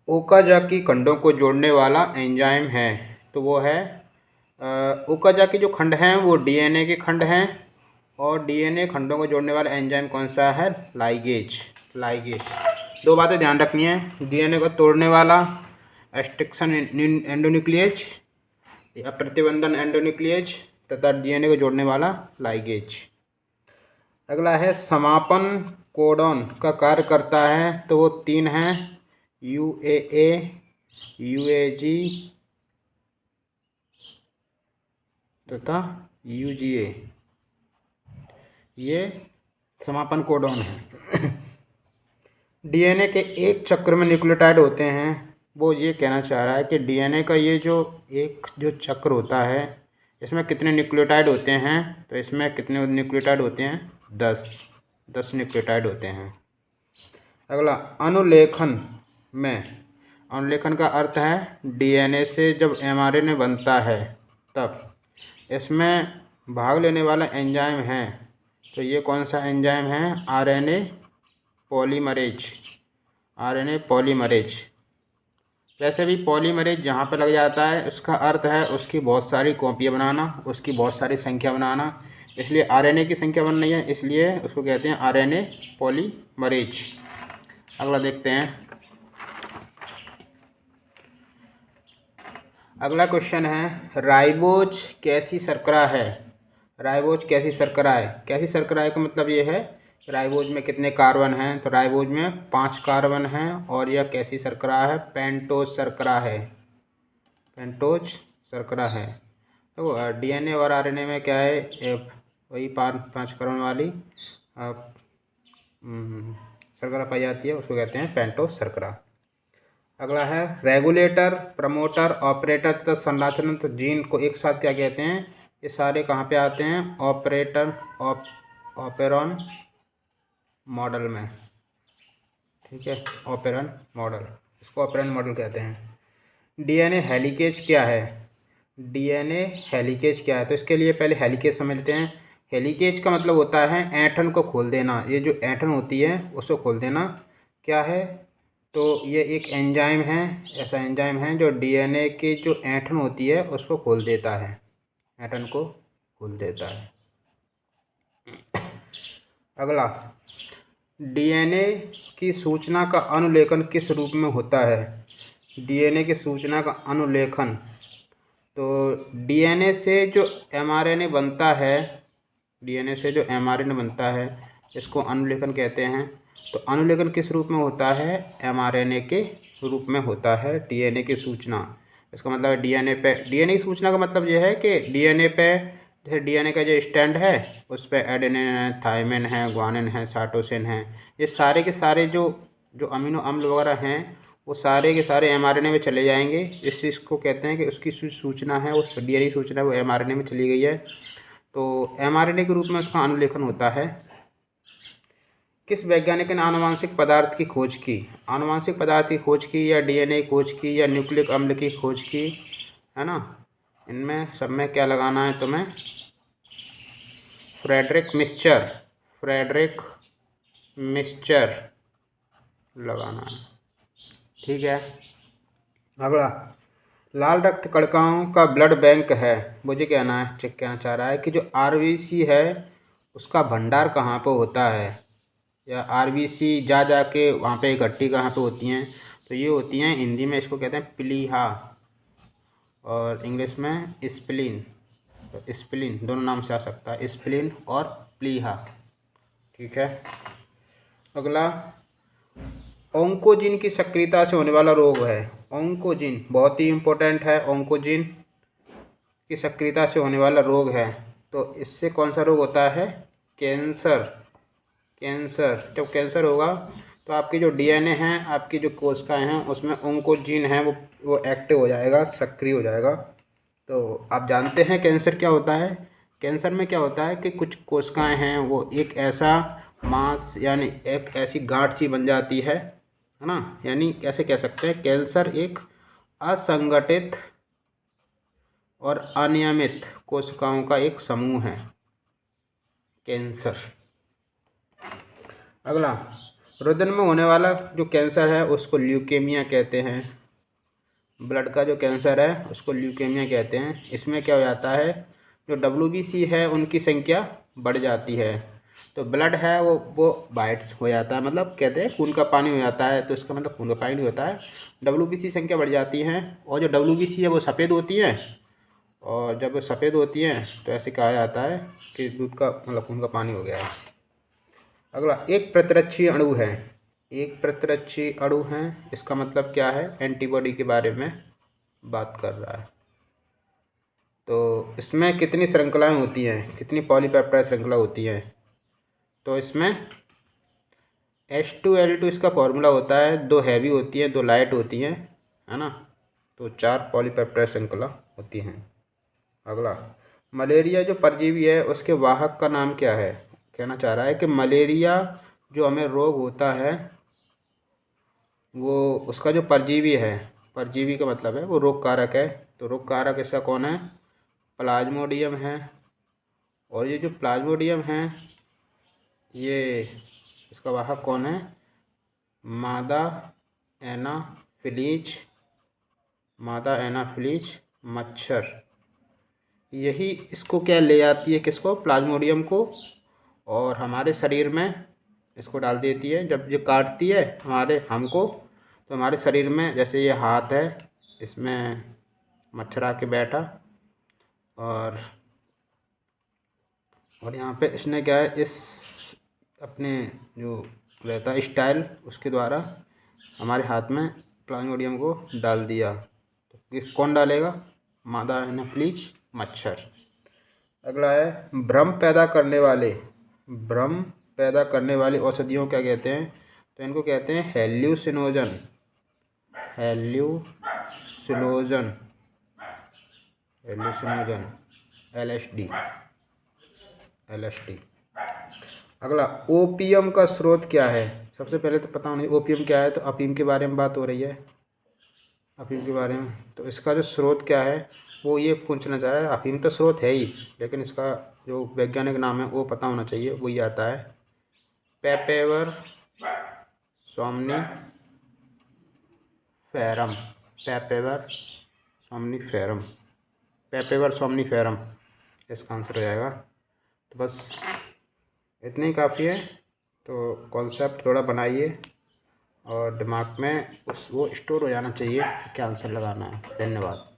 Okazaki खंडों को जोड़ने वाला एंजाइम है, तो वो है ओकाजाकी जो खंड हैं वो डीएनए के खंड हैं, और डीएनए खंडों को जोड़ने वाला एंजाइम कौन सा है? लाइगेज। लाइगेज। दो बातें ध्यान रखनी है, डीएनए को तोड़ने वाला एक्सट्रैक्शन एंडोन्यूक्लियेज या प्रतिबंधन एंडोन्यूक्लियेज, तथा डीएनए को जोड़ने वाला लाइगेज। अगला है समापन कोडॉन का कार्य करता है, तो वो तीन हैं, यूएए, यूएजी तथा यूजीए। ये समापन कोडॉन है। डीएनए के एक चक्र में न्यूक्लियोटाइड होते हैं। वो ये कहना चाह रहा है कि डीएनए का ये जो चक्र होता है, इसमें कितने न्यूक्लियोटाइड होते हैं? तो इसमें कितने न्यूक्लियोटाइड होते हैं? 10 न्यूक्लियोटाइड होते हैं। अगला अनुलेखन में, अनुलेखन का अर्थ है डीएनए से जब एमआरएनए बनता है तब इसमें भाग लेने वाला एंजाइम है, तो ये कौन सा एंजाइम है? RNA polymerase. RNA polymerase. वैसे भी पॉलीमरेज जहाँ पर लग जाता है उसका अर्थ है उसकी बहुत सारी कॉपियाँ बनाना, उसकी बहुत सारी संख्या बनाना, इसलिए आरएनए की संख्या बन रही है, इसलिए उसको कहते हैं आरएनए पॉलीमरेज। अगला देखते हैं। अगला क्वेश्चन है, राइबोज कैसी शर्करा है? राइबोज कैसी शर्करा है? कैसी शर्करा है का मतलब ये है राइबोज में कितने कार्बन हैं? तो राइबोज में 5 कार्बन हैं, और यह कैसी शर्करा है? पेंटोज शर्करा है। पेंटोज शर्करा है। तो डीएनए और आरएनए में क्या है? वही 5 कार्बन वाली शर्करा पाई जाती है, उसको कहते हैं पेंटोज शर्करा। अगला है, रेगुलेटर, प्रमोटर, ऑपरेटर तथा संरचनात्मक जीन को एक साथ क्या कहते हैं? ये सारे कहाँ पे आते हैं? ऑपरेटर ऑपेरॉन मॉडल में। ठीक है, ऑपेरॉन मॉडल, इसको ऑपेरॉन मॉडल कहते हैं। डीएनए हेलिकेज क्या है? डीएनए हेलिकेज क्या है? तो इसके लिए पहले हेलिकेज समझते हैं। हेलिकेज का मतलब होता है ऐंठन को खोल देना। ये जो ऐंठन होती है उसको खोल देना। क्या है? तो ये एक एंजाइम है, ऐसा एंजाइम है जो डीएनए की जो ऐंठन होती है उसको खोल देता है, ऐंठन को खोल देता है। अगला, डीएनए की सूचना का अनुलेखन किस रूप में होता है? डीएनए की सूचना का अनुलेखन, तो डीएनए से जो एमआरएनए बनता है, डीएनए से जो एमआरएनए बनता है इसको अनुलेखन कहते हैं। तो अनुलेखन किस रूप में होता है? एमआरएनए के रूप में होता है डीएनए की सूचना। इसका मतलब है डीएनए पे, डीएनए की सूचना का मतलब यह है कि डीएनए पे, जैसे डीएनए का जो स्टैंड है उस पर एडेनिन है, थाइमिन है, ग्वानिन है, साइटोसिन है, ये सारे के सारे जो अमीनो अम्ल वगैरह हैं वो सारे के सारे एमआरएनए में चले जाएंगे। इस चीज़ को कहते हैं कि उसकी सूचना है, उस डीएनए सूचना वो एमआरएनए में चली गई है, तो एमआरएनए के रूप में उसका अनुलेखन होता है। किस वैज्ञानिक ने आनुवांशिक पदार्थ की खोज की? आनुवांशिक पदार्थ की खोज की, या डीएनए की खोज की, या न्यूक्लिक अम्ल की खोज की, है ना? इनमें सब में क्या लगाना है तुम्हें? Frederick Miescher. फ्रेडरिक मिस्चर लगाना है। ठीक है। अगला, लाल रक्त कणिकाओं का ब्लड बैंक है। मुझे कहना चाह रहा है कि जो आरबीसी है उसका भंडार कहाँ पर होता है, या आरबीसी जा के वहाँ पे इकट्ठी कहाँ पे होती हैं? तो ये होती हैं, हिंदी में इसको कहते हैं प्लीहा, और इंग्लिश में स्प्लीन। तो स्प्लीन दोनों नाम से आ सकता है, स्प्लीन और प्लीहा। ठीक है। अगला, ओंकोजिन की सक्रियता से होने वाला रोग है। ओंकोजिन बहुत ही इम्पोर्टेंट है, ओंकोजिन की सक्रियता से होने वाला रोग है। तो इससे कौन सा रोग होता है? कैंसर। कैंसर, जब कैंसर होगा तो आपकी जो डीएनए हैं, आपकी जो कोशिकाएं हैं उसमें ओंकोजीन है वो एक्टिव हो जाएगा, सक्रिय हो जाएगा। तो आप जानते हैं कैंसर क्या होता है? कैंसर में क्या होता है कि कुछ कोशिकाएं हैं वो एक ऐसा मास यानी एक ऐसी गांठ सी बन जाती है ना? यानी कैसे कह सकते हैं, कैंसर एक असंगठित और अनियमित कोशिकाओं का एक समूह है कैंसर। अगला, रुधिर में होने वाला जो कैंसर है उसको ल्यूकेमिया कहते हैं। ब्लड का जो कैंसर है उसको ल्यूकेमिया कहते हैं। इसमें क्या हो जाता है, जो WBC है उनकी संख्या बढ़ जाती है। तो ब्लड है वो वाइट्स हो जाता है, मतलब कहते हैं खून का पानी हो जाता है, तो इसका मतलब खून का पानी नहीं होता है। WBC संख्या बढ़ जाती है और जो WBC है वो सफ़ेद होती है, और जब वो सफ़ेद होती हैं तो ऐसे कहा जाता है कि दूध का मतलब खून का पानी हो गया है। अगला एक प्रतिरक्षी अणु है। एक प्रतिरक्षी अणु है, इसका मतलब क्या है, एंटीबॉडी के बारे में बात कर रहा है। तो इसमें कितनी श्रृंखलाएं होती हैं, कितनी पॉलीपेप्टाइड श्रृंखला होती हैं, तो इसमें H2L2 इसका फॉर्मूला होता है। 2 हैवी होती हैं, 2 लाइट होती हैं, है ना। तो 4 पॉलीपेप्टाइड श्रृंखला होती हैं। अगला मलेरिया जो परजीवी है उसके वाहक का नाम क्या है। कहना चाह रहा है कि मलेरिया जो हमें रोग होता है वो उसका जो परजीवी है, परजीवी का मतलब है वो रोग कारक है। तो रोग कारक इसका कौन है, प्लाज्मोडियम है। और ये जो प्लाज्मोडियम है ये इसका वाहक कौन है, मादा एनाफिलीज, मादा एनाफिलीज मच्छर। यही इसको क्या ले आती है, किसको, प्लाज्मोडियम को, और हमारे शरीर में इसको डाल देती है। जब ये काटती है हमको, तो हमारे शरीर में, जैसे ये हाथ है इसमें मच्छर आके बैठा, और यहाँ पे इसने क्या है, इस अपने जो रहता है स्टाइल उसके द्वारा हमारे हाथ में प्लाज्मोडियम को डाल दिया। तो ये कौन डालेगा, मादा एनाफिलीज मच्छर। अगला है भ्रम पैदा करने वाले औषधियों क्या कहते हैं, तो इनको कहते हैं हेल्यूसिनोजन, LSD। अगला ओपियम का स्रोत क्या है। सबसे पहले तो पता होना ओपियम क्या है, तो अफीम के बारे में बात हो रही है, अफीम के बारे में। तो इसका जो स्रोत क्या है वो ये पूछना चाह रहा है। अफीम तो स्रोत है ही, लेकिन इसका जो वैज्ञानिक नाम है वो पता होना चाहिए। वही आता है पेपेवर सोम्निफेरम, पेपेवर सोम्निफेरम इसका आंसर हो जाएगा। तो बस इतने ही काफ़ी है। तो कॉन्सेप्ट थोड़ा बनाइए और दिमाग में वो स्टोर हो जाना चाहिए क्या आंसर लगाना है। धन्यवाद।